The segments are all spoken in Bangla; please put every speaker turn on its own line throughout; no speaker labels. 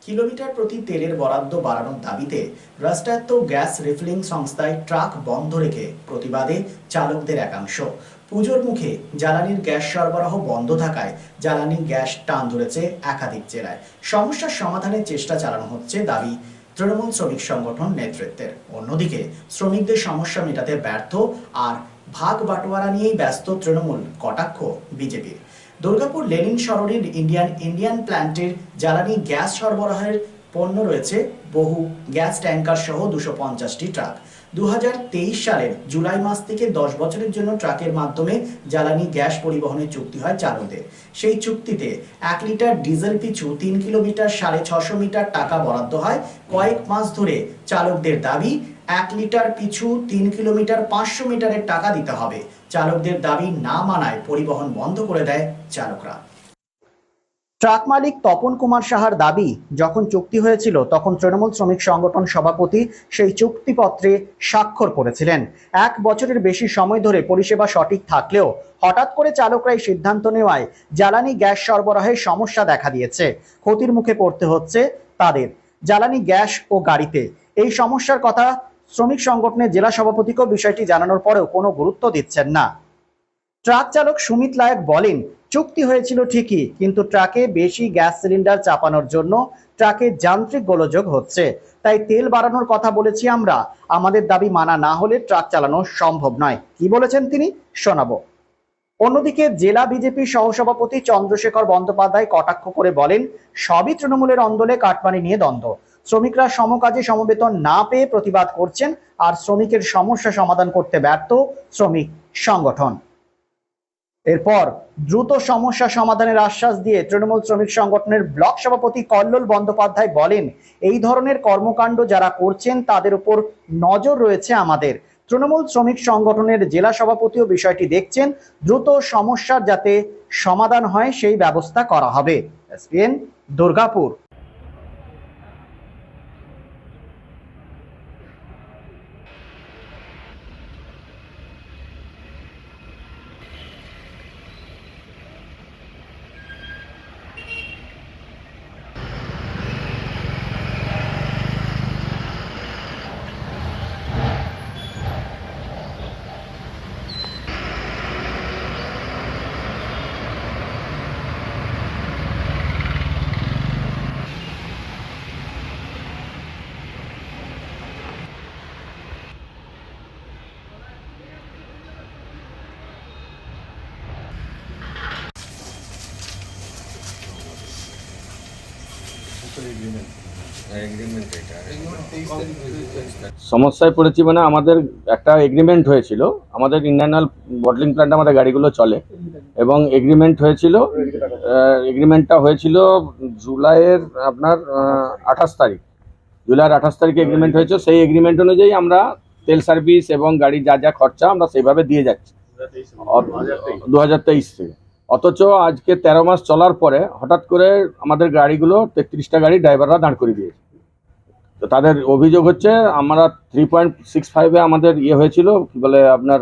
কিলোমিটার প্রতি তেলের বরাদ্দ বাড়ানোর দাবিতে রাষ্ট্রায়ত্ত গ্যাস রিফিলিং সংস্থায় ট্রাক বন্ধ রেখে প্রতিবাদে চালকদের একাংশ। পুজোর মুখে জ্বালানির গ্যাস সরবরাহ বন্ধ থাকায় জ্বালানি গ্যাস টান ধরেছে একাধিক জেলায়। সমস্যার সমাধানের চেষ্টা চালানো হচ্ছে দাবি তৃণমূল শ্রমিক সংগঠন নেতৃত্বের। অন্যদিকে শ্রমিকদের সমস্যা মেটাতে ব্যর্থ আর ভাগ বাটোয়ারা নিয়েই ব্যস্ত তৃণমূল কটাক্ষ বিজেপির। দুর্গাপুর লেনিন সরণির ইন্ডিয়ান প্ল্যান্টের জ্বালানি গ্যাস সরবরাহের পণ্য রয়েছে বহু গ্যাস ট্যাঙ্কার সহ 250টি ট্রাক। 2023 সালের জুলাই মাস থেকে 10 বছরের জন্য ট্রাকের মাধ্যমে জ্বালানি গ্যাস পরিবহনের চুক্তি হয় চালকদের। সেই চুক্তিতে 1 লিটার ডিজেল পিছু 3 কিলোমিটার 650 মিটার টাকা বরাদ্দ হয়। কয়েক মাস ধরে চালকদের দাবি 1 লিটার পিছু 3 কিলোমিটার 500 মিটারের টাকা দিতে হবে। চালকদের দাবি না মানায় পরিবহন বন্ধ করে দেয় চালকরা। ট্রাক মালিক তপন কুমার সাহার দাবি, যখন চুক্তি হয়েছিল তখন তৃণমূল শ্রমিক সংগঠন সভাপতি সেই চুক্তিপত্রে স্বাক্ষর করেছিলেন। 1 বছরের বেশি সময় ধরে পরিষেবা সঠিক থাকলেও হঠাৎ করে চালকরাই সিদ্ধান্ত নেওয়ায় জ্বালানি গ্যাস সরবরাহের সমস্যা দেখা দিয়েছে। ক্ষতির মুখে পড়তে হচ্ছে তাদের জ্বালানি গ্যাস ও গাড়িতে। এই সমস্যার কথা শ্রমিক সংগঠনের জেলা সভাপতিকেও বিষয়টি জানানোর পরেও কোনো গুরুত্ব দিচ্ছেন না। ট্রাক চালক সুমিত লায়ক বলেন, চুক্তি হয়েছিল ঠিকই, কিন্তু ট্রাকে বেশি গ্যাস সিলিন্ডার চাপানোর জন্য ট্রাকে যান্ত্রিক গোলযোগ হচ্ছে। তাই তেল বাড়ানোর কথা বলেছি আমরা। আমাদের দাবি মানা না হলে ট্রাক চালানো সম্ভব নয়। কি বলেছেন তিনি, শোনাবো। অন্যদিকে জেলা বিজেপি সহসভাপতি চন্দ্রশেখর বন্দ্যোপাধ্যায় কটাক্ষ করে বলেন, সবই তৃণমূলের অন্দরে কাটমানি নিয়ে দ্বন্দ্ব। শ্রমিকরা সমকাজে সমবেতন না পেয়ে প্রতিবাদ করছেন, আর শ্রমিকের সমস্যা সমাধান করতে ব্যর্থ শ্রমিক সংগঠন। এরপর দ্রুত সমস্যা সমাধানের আশ্বাস দিয়ে তৃণমূল শ্রমিক সংগঠনের ব্লক সভাপতি কল্লোল বন্দ্যোপাধ্যায় বলেন, এই ধরনের কর্মকাণ্ড যারা করছেন তাদের উপর নজর রয়েছে আমাদের। তৃণমূল শ্রমিক সংগঠনের জেলা সভাপতিও বিষয়টি দেখছেন, দ্রুত সমস্যার যাতে সমাধান হয় সেই ব্যবস্থা করা হবে। এসপিএন দুর্গাপুর।
সমস্যায় পড়েছি মানে আমাদের একটা এগ্রিমেন্ট হয়েছিল, আমাদের ইন্টারনাল বটলিং প্ল্যান্ট আমাদের গাড়িগুলো চলে এবং এগ্রিমেন্টটা হয়েছিল জুলাইয়ের আপনার 28 তারিখ, জুলাইয়ের 28 তারিখে এগ্রিমেন্ট হয়েছে। সেই এগ্রিমেন্ট অনুযায়ী আমরা তেল সার্ভিস এবং গাড়ির যা যা খরচা আমরা সেইভাবে দিয়ে যাচ্ছি 2023 থেকে। অথচ আজকে 13 মাস চলার পরে হঠাৎ করে আমাদের গাড়িগুলো 33টা গাড়ি ড্রাইভাররা দাঁড় করে দিয়েছে। তো তাদের অভিযোগ হচ্ছে আমরা 3.65-এ আমাদের হয়েছিল, কি বলে আপনার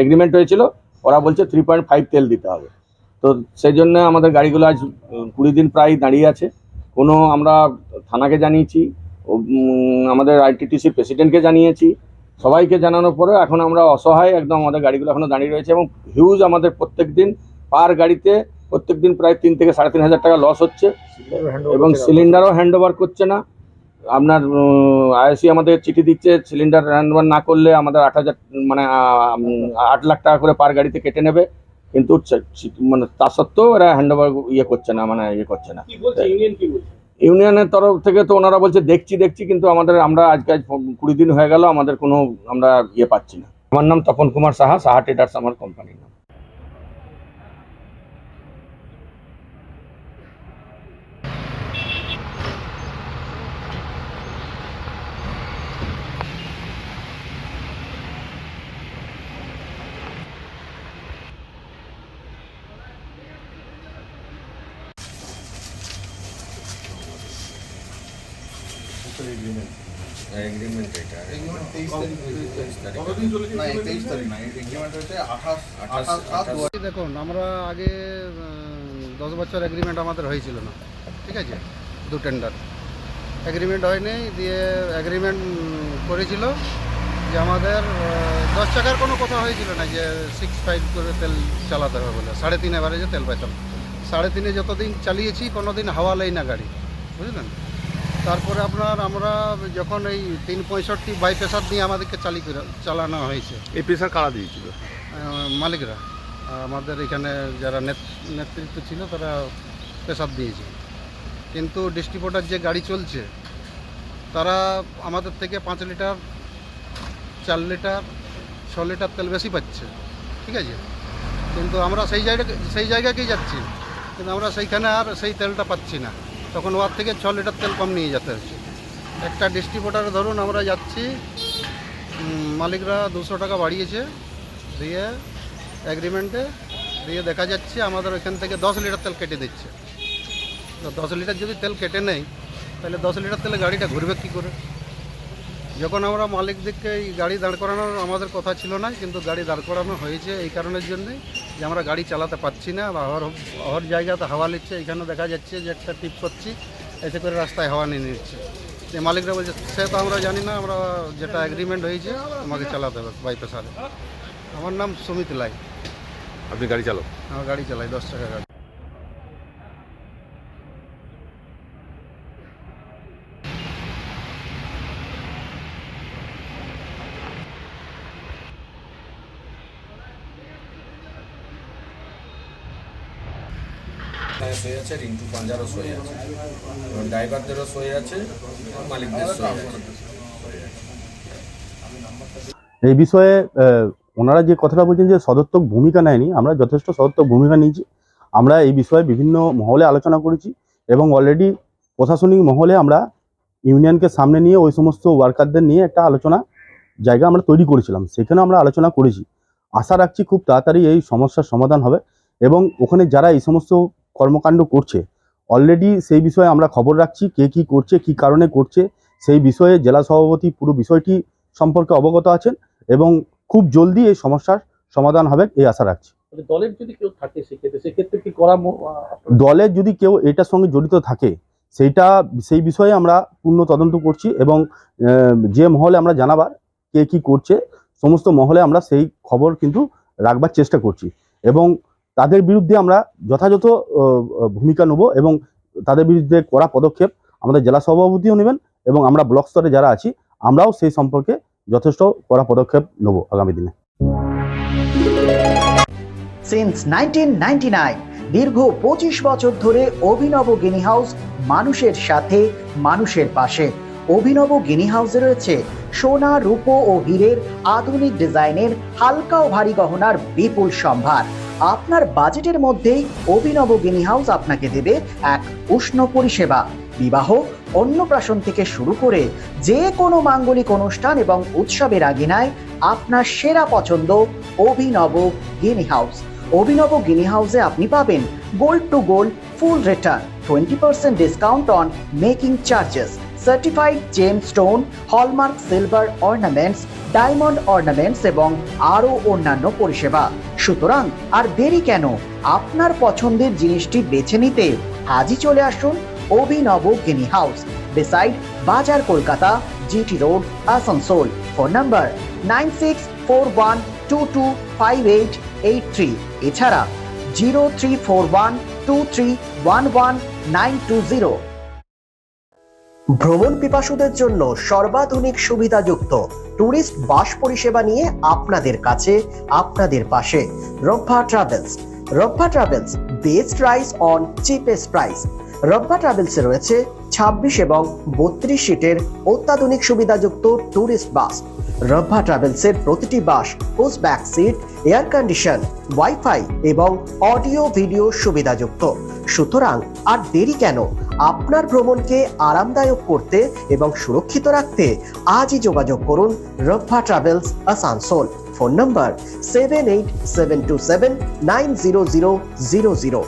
এগ্রিমেন্ট হয়েছিল, ওরা বলছে 3.5 তেল দিতে হবে। তো সেই জন্য আমাদের গাড়িগুলো আজ 20 দিন প্রায় দাঁড়িয়ে আছে। আমরা থানাকে জানিয়েছি, আমাদের আইটিটিসির প্রেসিডেন্টকে জানিয়েছি, সবাইকে জানানোর পরে এখন আমরা অসহায় একদম। আমাদের গাড়িগুলো এখনো দাঁড়িয়ে রয়েছে এবং হিউজ আমাদের প্রত্যেক দিন পার গাড়িতে প্রত্যেক দিন প্রায় 3 থেকে 3.5 হাজার টাকা লস হচ্ছে এবং সিলিন্ডারও হ্যান্ড ওভার করছে না। আপনার আইএসসি আমাদের চিঠি দিচ্ছে, সিলিন্ডার হ্যান্ড ওভার না করলে আমাদের 8,000 মানে 8 লাখ টাকা করে পার গাড়িতে কেটে নেবে। কিন্তু মানে তা সত্ত্বেও এরা হ্যান্ড ওভার করছে না, করছে না। ইউনিয়নের তরফ থেকে তো ওনারা বলছে দেখছি, কিন্তু আমরা আজকে 20 দিন হয়ে গেল, আমাদের কোনো আমরা পাচ্ছি না। আমার নাম তপন কুমার সাহা, সাহা ট্রেডার্স আমার কোম্পানির নাম।
দেখুন, আমরা আগে 10 বছর এগ্রিমেন্ট আমাদের হয়েছিল না, ঠিক আছে। দু টেন্ডার এগ্রিমেন্ট হয়নি, দিয়ে এগ্রিমেন্ট করেছিল যে আমাদের 10 টাকার কোনো কথা হয়েছিল না যে 6.5 করে তেল চালাতে হবে বলে, 3.5 অ্যাভারেজে তেল পাইতাম। 3.5 যতদিন চালিয়েছি কোনো দিন হাওয়া লেই না গাড়ি, বুঝলেন। তারপরে আমরা যখন এই 365 বাইপ্রেশার দিয়ে আমাদেরকে চালানো হয়েছে।
এই প্রেশার কারা দিয়েছিল?
মালিকরা, আমাদের এখানে যারা নেতৃত্ব ছিল তারা প্রেশার দিয়েছে। কিন্তু ডিস্ট্রিবিউটর যে গাড়ি চলছে তারা আমাদের থেকে 5 লিটার 4 লিটার 6 লিটার তেল বেশি পাচ্ছে, ঠিক আছে। কিন্তু আমরা সেই জায়গাকেই যাচ্ছি, কিন্তু আমরা সেইখানে আর সেই তেলটা পাচ্ছি না। তখন ওর থেকে 6 লিটার তেল কম নিয়ে যেতে হচ্ছে। একটা ডিস্ট্রিবিউটারে ধরুন আমরা যাচ্ছি, মালিকরা 200 টাকা বাড়িয়েছে, দিয়ে এগ্রিমেন্টে দিয়ে দেখা যাচ্ছে আমাদের ওইখান থেকে 10 লিটার তেল কেটে দিচ্ছে। তো 10 লিটার যদি তেল কেটে নেই তাহলে 10 লিটার তেলে গাড়িটা ঘুরবে কী করে? যখন আমরা মালিকদেরকে এই গাড়ি দাঁড় করানোর আমাদের কথা ছিল না, কিন্তু গাড়ি দাঁড় করানো হয়েছে এই কারণের জন্যে যে আমরা গাড়ি চালাতে পারছি না, বা হর জায়গাতে হাওয়া নিচ্ছে। এখানে দেখা যাচ্ছে যে একটা টিপ করছি, এতে করে রাস্তায় হাওয়া নিয়ে নিচ্ছে। যে মালিকরা বলছে সে তো আমরা জানি না, আমরা যেটা এগ্রিমেন্ট হয়েছে আমাকে চালাতে হবে বাইপ্রেশারে। আমার নাম সুমিত লাই।
আপনি গাড়ি চালক?
আমার গাড়ি চালাই, 10 টাকা গাড়ি।
শুয়ে আছে, রিন্টু পাঞ্জারও শুয়ে আছে, ড্রাইভারদেরও শুয়ে আছে, মালিকদের শুয়ে আছে।
এই বিষয়ে ওনারা যে কথাটা বলছেন যে সদর্থক ভূমিকা নেয়নি, আমরা যথেষ্ট সদর্থক ভূমিকা নিয়েছি। আমরা এই বিষয়ে বিভিন্ন মহলে আলোচনা করেছি এবং অলরেডি প্রশাসনিক মহলে আমরা ইউনিয়নকে সামনে নিয়ে ওই সমস্ত ওয়ার্কারদের নিয়ে একটা আলোচনা জায়গা আমরা তৈরি করেছিলাম, সেখানে আমরা আলোচনা করেছি। আশা রাখছি খুব তাড়াতাড়ি এই সমস্যার সমাধান হবে এবং ওখানে যারা এই সমস্ত কর্মকাণ্ড করছে অলরেডি সেই বিষয়ে আমরা খবর রাখছি, কে কী করছে, কী কারণে করছে সেই বিষয়ে জেলা সভাপতি পুরো বিষয়টি সম্পর্কে অবগত আছেন এবং খুব জলদি এই সমস্যার সমাধান হবে এই আশা রাখছি।
দলের যদি কেউ থাকে সেক্ষেত্রে কি করা?
দলের যদি কেউ এটার সঙ্গে জড়িত থাকে সেই বিষয়ে আমরা পূর্ণ তদন্ত করছি এবং যে মহলে আমরা জানাবার কে কী করছে সমস্ত মহলে আমরা সেই খবর কিন্তু রাখবার চেষ্টা করছি এবং তাদের বিরুদ্ধে আমরা যথাযথ ভূমিকা নেব এবং তাদের বিরুদ্ধে কড়া পদক্ষেপ আমাদের জেলা সভাপতিও নেবেন এবং আমরা ব্লক স্তরে যারা আছি আমরাও সেই সম্পর্কে যথেষ্ট কড়া পদক্ষেপ নেব আগামী দিনে।
সিন্স 1999 দীর্ঘ 25 বছর ধরে অভিনব গিনি হাউস মানুষের সাথে মানুষের পাশে। অভিনব গিনি হাউসে রয়েছে সোনা, রূপো ও হীরের আধুনিক ডিজাইনের হালকা ও ভারী গহনার বিপুল সম্ভার। আপনার বাজেটের মধ্যেই অভিনব গিনি হাউস আপনাকে দেবে এক উষ্ণ পরিষেবা। বিবাহ, অন্নপ্রাশন থেকে শুরু করে যে কোনো মাঙ্গলিক অনুষ্ঠান এবং উৎসবের আগিনায় আপনার সেরা পছন্দ অভিনব গিনি হাউস। অভিনব গিনি হাউসে আপনি পাবেন gold to gold full return, 20% discount on making charges, certified gem stone, hallmark silver ornaments, diamond ornaments এবং আরও অন্যান্য পরিষেবা। সুতরাং আর দেরি কেন? আপনার পছন্দের জিনিসটি বেছে নিতে আজই চলে আসুন অভিনব গিনি হাউস, বিসাইড বাজার Kolkata, GT road, Asansol. Phone number 9641225883, এছাড়া 0341231190। ভ্রমণ পিপাসুদের জন্য সর্বাধুনিক সুবিধাযুক্ত ট্যুরিস্ট বাস পরিষেবা নিয়ে আপনাদের কাছে, আপনাদের পাশে Rabba travels. Rabba travels, best price on cheapest price. Rabba ট্রাভেলসে রয়েছে 26 এবং 32 সিটের অত্যাধুনিক সুবিধাযুক্ত ট্যুরিস্ট বাস। রব্বা ট্রাভেলসের প্রতিটি bus push back seat, air condition, wifi এবং অডিও ভিডিও সুবিধাযুক্ত। সুতরাং আর দেরি কেন? আপনার ভ্রমণকে আরামদায়ক করতে এবং সুরক্ষিত রাখতে আজই যোগাযোগ করুন রব্বা ট্রাভেলস, আসানসোল। ফোন নম্বর 7872790000।